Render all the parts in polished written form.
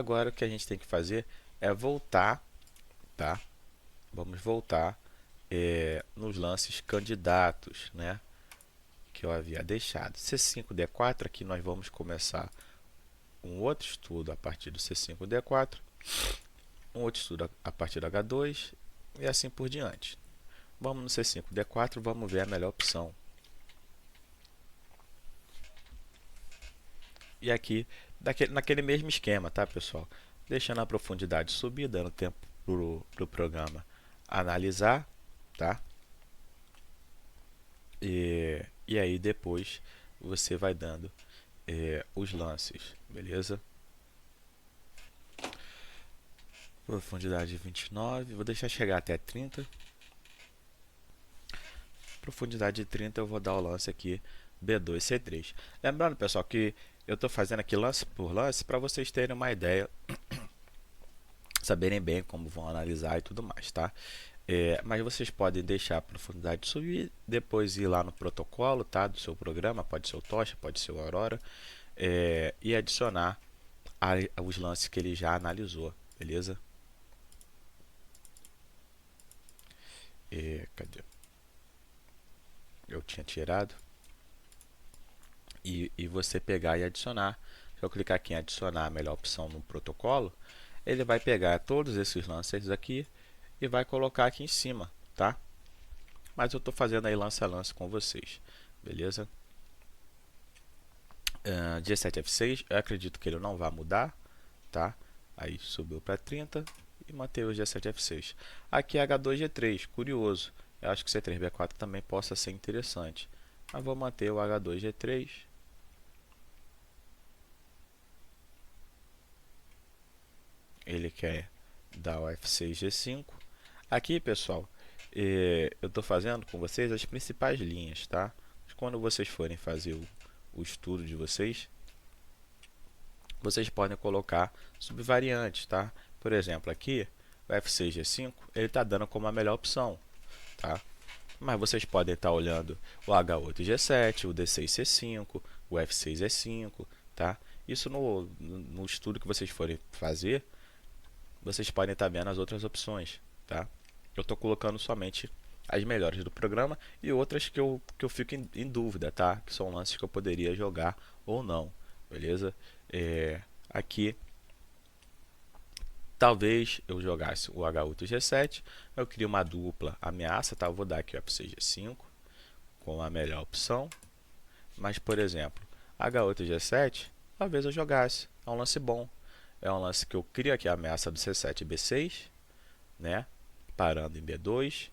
Agora o que a gente tem que fazer é voltar, tá? Vamos voltar nos lances candidatos, né? Que eu havia deixado. C5D4, aqui nós vamos começar um outro estudo a partir do C5D4, um outro estudo a partir do H2 e assim por diante. Vamos no C5D4, vamos ver a melhor opção. E aqui, naquele mesmo esquema, tá, pessoal? Deixando a profundidade subir, dando tempo para o programa analisar, tá? E aí depois você vai dando os lances, beleza? Profundidade 29, vou deixar chegar até 30. Profundidade 30 eu vou dar o lance aqui B2, C3. Lembrando, pessoal, que eu estou fazendo aqui lance por lance para vocês terem uma ideia, saberem bem como vão analisar e tudo mais, tá? Mas vocês podem deixar a profundidade subir, depois ir lá no protocolo, tá, do seu programa, pode ser o Tocha, pode ser o Aurora, e adicionar os lances que ele já analisou, beleza? Cadê? Eu tinha tirado. E você pegar e adicionar. Se eu clicar aqui em adicionar a melhor opção no protocolo, ele vai pegar todos esses lances aqui e vai colocar aqui em cima, tá? Mas eu estou fazendo aí lance a lance com vocês, beleza? G7F6, eu acredito que ele não vai mudar, tá? Aí subiu para 30 e manteve o G7F6. Aqui é H2G3, curioso. Eu acho que o C3B4 também possa ser interessante. Mas vou manter o H2G3. Ele quer dar o F6G5. Aqui, pessoal, eu estou fazendo com vocês as principais linhas, tá? Quando vocês forem fazer o estudo de vocês, vocês podem colocar subvariantes, tá? Por exemplo, aqui, o F6G5, ele está dando como a melhor opção, tá? Mas vocês podem estar olhando o H8G7, o D6C5, o F6E5, tá? Isso no estudo que vocês forem fazer, vocês podem estar vendo as outras opções, tá? Eu estou colocando somente as melhores do programa e outras que eu fico em dúvida, tá? Que são lances que eu poderia jogar ou não, beleza? Aqui, talvez eu jogasse o H8G7, eu crio uma dupla ameaça, tá? Eu vou dar aqui o F6G5 com a melhor opção, mas, por exemplo, H8G7, talvez eu jogasse, é um lance bom. É um lance que eu crio aqui a ameaça do C7 e B6, né? Parando em B2.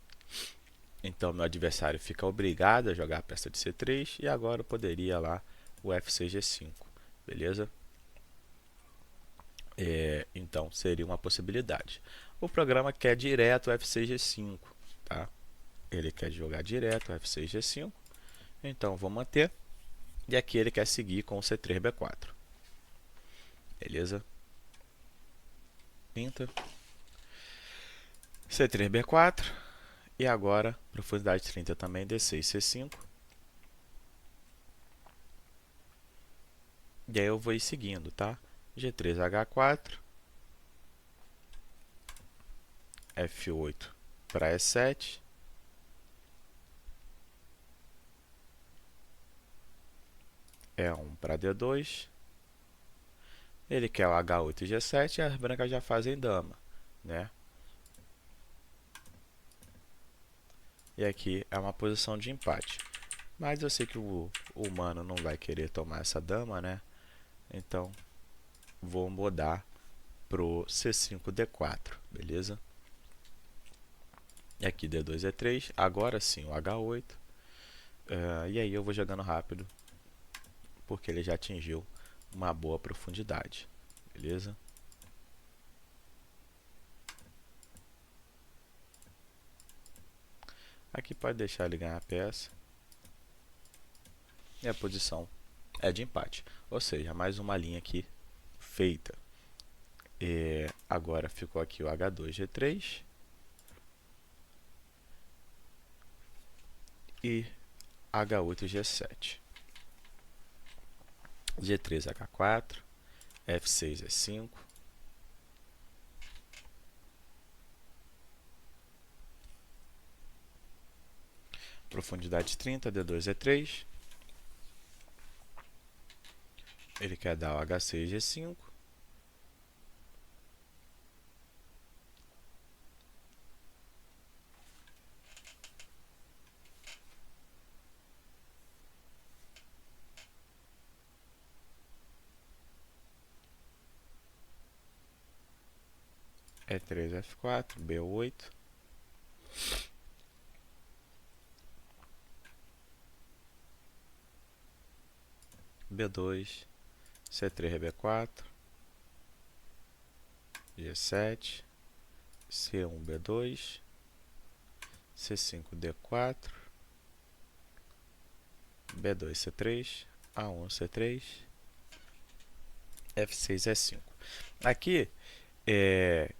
Então meu adversário fica obrigado a jogar a peça de C3 e agora eu poderia lá o F6G5, beleza? Então seria uma possibilidade. O programa quer direto o F6G5, tá? Ele quer jogar direto o F6G5, então vou manter. E aqui ele quer seguir com o C3B4, beleza? Pinta. C3B4 e agora profundidade 30 também D6C5. E aí eu vou ir seguindo, tá? G3H4, F8 para E7, E1 para D2. Ele quer o H8 e G7 e as brancas já fazem dama, né? E aqui é uma posição de empate. Mas eu sei que o humano não vai querer tomar essa dama, né? Então vou mudar pro C5D4, beleza? E aqui D2 E3, agora sim o H8. E aí eu vou jogando rápido, porque ele já atingiu uma boa profundidade, beleza? Aqui pode deixar ele ganhar a peça. E a posição é de empate, ou seja, mais uma linha aqui feita. Agora ficou aqui o H2G3 e H8G7, G3H4, F6E5, profundidade 30, D2, E3. Ele quer dar o H6, G5. E3, F4, B8. B2, C3, B4, G7, C1, B2, C5, D4, B2, C3, A1, C3, F6, E5. Aqui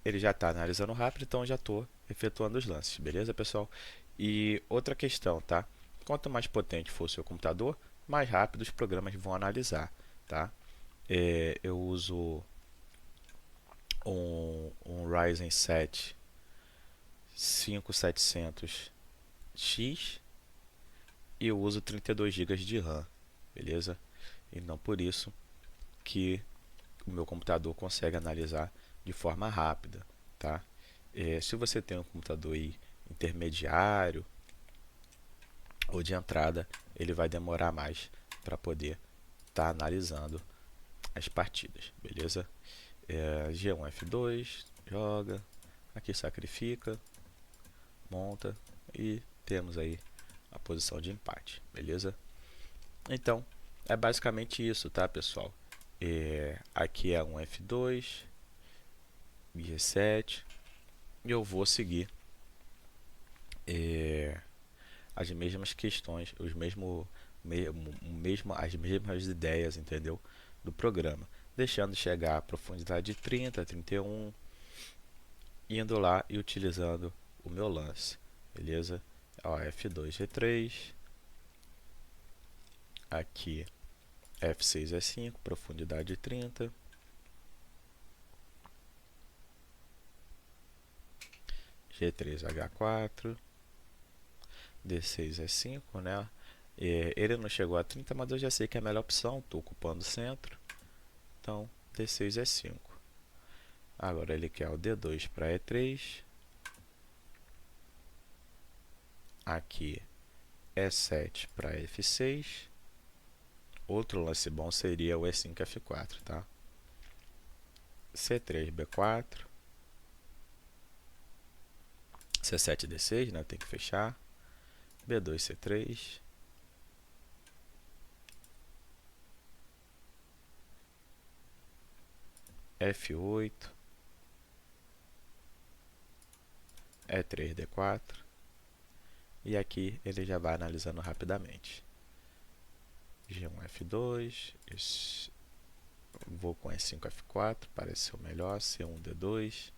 ele já está analisando rápido, então já estou efetuando os lances, beleza, pessoal? E outra questão, tá? Quanto mais potente for o seu computador, mais rápido os programas vão analisar, tá? Eu uso um Ryzen 7 5700X e eu uso 32 GB de RAM, beleza? Então por isso que o meu computador consegue analisar de forma rápida, tá? Se você tem um computador aí intermediário ou de entrada, ele vai demorar mais para poder estar analisando as partidas, beleza? G1, F2, joga, aqui sacrifica, monta e temos aí a posição de empate, beleza? Então, é basicamente isso, tá, pessoal? Aqui é um F2, G7, e eu vou seguir as mesmas questões, as mesmas ideias, entendeu? Do programa, deixando chegar a profundidade de 30, 31, indo lá e utilizando o meu lance, beleza? Ó, F2, G3, aqui F6, E5, profundidade 30, G3, H4, D6, E5, né? Ele não chegou a 30, mas eu já sei que é a melhor opção, estou ocupando o centro, então D6, E5. Agora ele quer o D2 para E3, aqui E7 para F6. Outro lance bom seria o E5, F4, tá? C3, B4, C7, D6, né? Tem que fechar. B2, C3, F8, E3, D4, e aqui ele já vai analisando rapidamente. G1, F2, vou com E5, F4, parece ser o melhor. C1, D2,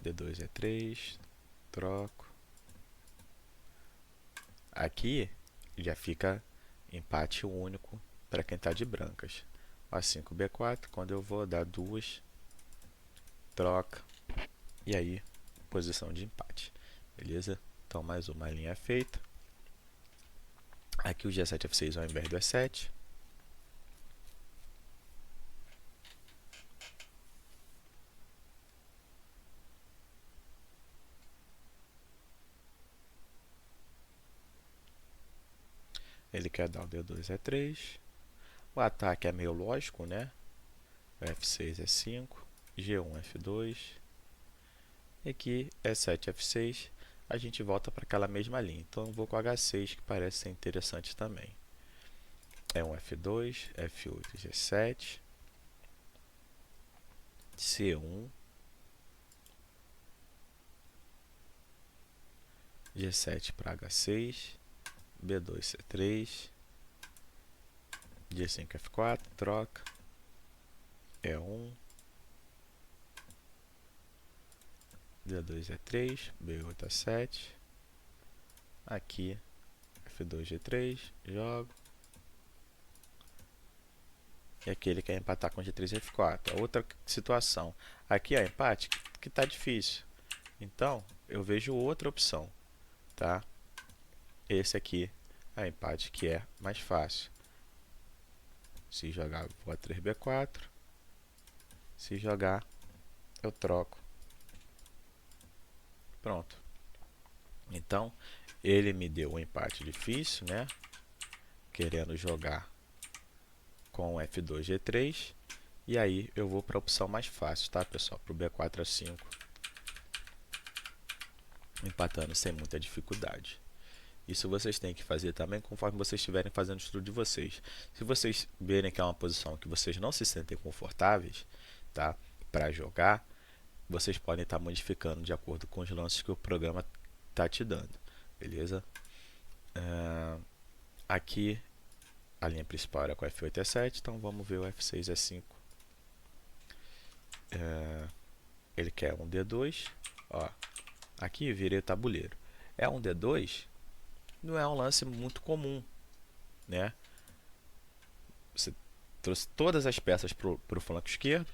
D2, E3, troco. Aqui já fica empate único para quem está de brancas. A5, B4, quando eu vou dar duas, troca, e aí posição de empate, beleza? Então mais uma linha feita. Aqui o G7, F6 ao invés do E7. Ele quer dar o D2, E3. O ataque é meio lógico, né? F6, E5, G1, F2. E aqui E7, F6. A gente volta para aquela mesma linha. Então eu vou com H6, que parece ser interessante também. É um F2, F8, G7, C1, G7 para H6, B2, C3, G5, F4, troca, E1, D2, E3, B8, A7, aqui F2, G3, jogo. E aqui ele quer empatar com G3 e F4. A outra situação, aqui é empate que está difícil. Então eu vejo outra opção, tá? esse aqui é o empate que é mais fácil. Se jogar, vou a 3B4. Se jogar, eu troco. Pronto. Então, ele me deu um empate difícil, né? Querendo jogar com F2, G3. E aí eu vou para a opção mais fácil, tá, pessoal? Para o B4 a 5. Empatando sem muita dificuldade. Isso vocês têm que fazer também conforme vocês estiverem fazendo o estudo de vocês. Se vocês verem que é uma posição que vocês não se sentem confortáveis, tá, para jogar, vocês podem estar modificando de acordo com os lances que o programa está te dando, beleza? Aqui a linha principal era com F8 e 7, então vamos ver o F6 e 5. Ele quer um D2, ó, aqui virei o tabuleiro. É um D2, não é um lance muito comum, né? Você trouxe todas as peças para o flanco esquerdo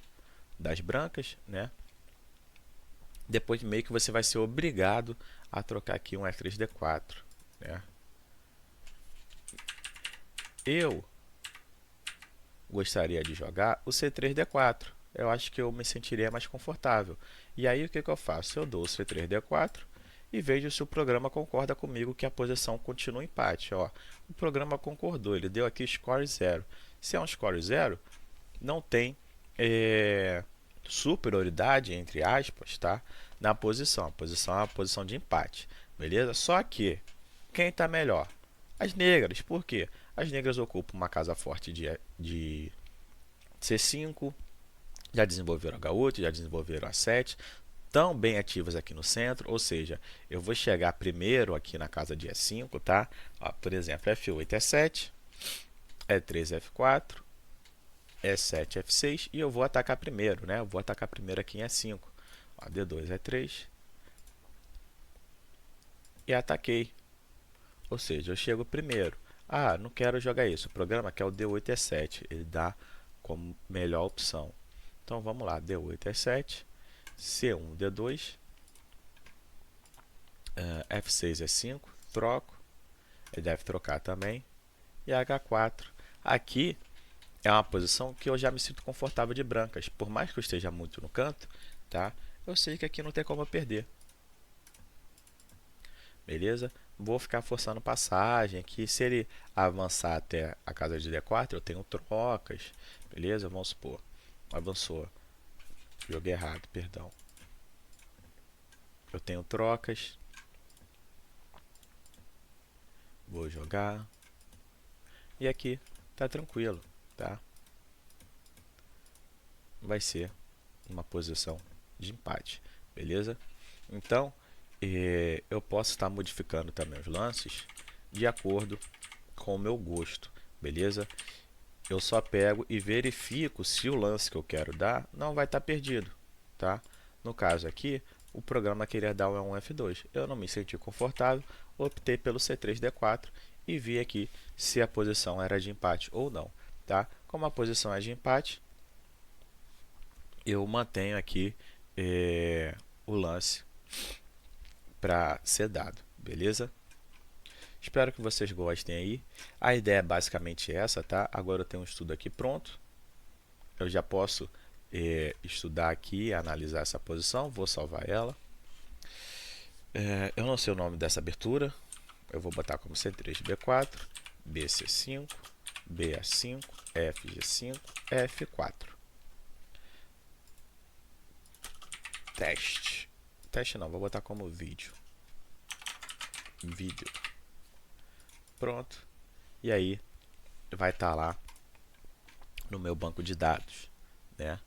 das brancas, né? Depois meio que você vai ser obrigado a trocar aqui um F3D4, né? Eu gostaria de jogar o C3D4. Eu acho que eu me sentiria mais confortável. E aí o que eu faço? Eu dou o C3D4 e vejo se o programa concorda comigo que a posição continua empate. Ó, o programa concordou, ele deu aqui score 0. Se é um score 0, não tem superioridade, entre aspas, tá? Na posição. A posição é uma posição de empate, beleza? Só que quem está melhor? As negras. Por quê? As negras ocupam uma casa forte de C5, já desenvolveram H8, já desenvolveram A7, estão bem ativas aqui no centro, ou seja, eu vou chegar primeiro aqui na casa de E5, tá? Ó, por exemplo, F8, E7, E3, F4, E7, F6 e eu vou atacar primeiro, né? Eu vou atacar primeiro aqui em E5. Ó, D2, E3 e ataquei. Ou seja, eu chego primeiro. Ah, não quero jogar isso. O programa quer o D8 e E7. Ele dá como melhor opção. Então vamos lá, D8 e E7, C1, D2, F6, E5, troco. Ele deve trocar também. E H4. Aqui é uma posição que eu já me sinto confortável de brancas. Por mais que eu esteja muito no canto, tá? Eu sei que aqui não tem como eu perder. Beleza? Vou ficar forçando passagem aqui. Se ele avançar até a casa de D4, eu tenho trocas. Beleza? Vamos supor. Avançou. Joguei errado, perdão. Eu tenho trocas. Vou jogar. E aqui tá tranquilo, tá? Vai ser uma posição de empate, beleza? Então, eu posso estar modificando também os lances de acordo com o meu gosto, beleza? Eu só pego e verifico se o lance que eu quero dar não vai estar perdido, tá? No caso aqui, o programa queria dar um E1, F2. Eu não me senti confortável, optei pelo C3D4 e vi aqui se a posição era de empate ou não, tá? Como a posição é de empate, eu mantenho aqui o lance para ser dado, beleza? Espero que vocês gostem aí. A ideia é basicamente essa, tá? Agora eu tenho um estudo aqui pronto. Eu já posso estudar aqui, analisar essa posição. Vou salvar ela. Eu não sei o nome dessa abertura. Eu vou botar como C3, B4, BC5, BA5, FG5, F4. Teste. Teste não, vou botar como vídeo. Vídeo. Pronto. E aí vai estar lá no meu banco de dados, né?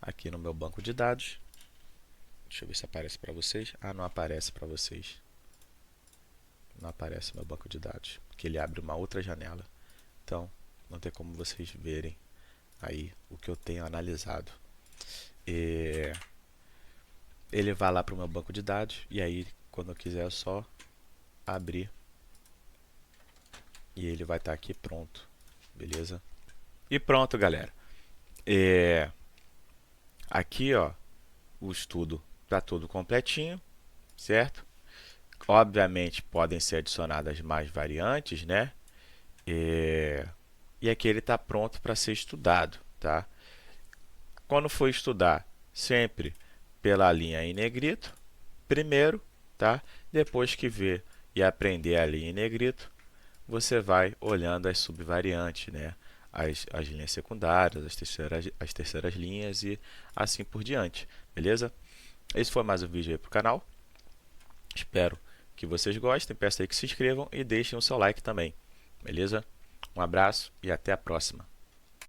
Aqui no meu banco de dados. Deixa eu ver se aparece para vocês. Ah, não aparece para vocês. Não aparece meu banco de dados, porque ele abre uma outra janela. Então, não tem como vocês verem aí o que eu tenho analisado. Ele vai lá para o meu banco de dados e aí, quando eu quiser, é só abrir e ele vai estar aqui pronto, beleza? E pronto, galera. Aqui, ó, o estudo está todo completinho, certo? Obviamente, podem ser adicionadas mais variantes, né? E aqui ele está pronto para ser estudado, tá? Quando for estudar, sempre pela linha em negrito, primeiro, tá? Depois que ver e aprender a linha em negrito, você vai olhando as subvariantes, né? As linhas secundárias, as terceiras linhas e assim por diante, beleza? Esse foi mais um vídeo aí para o canal. Espero que vocês gostem, peço aí que se inscrevam e deixem o seu like também, beleza? Um abraço e até a próxima.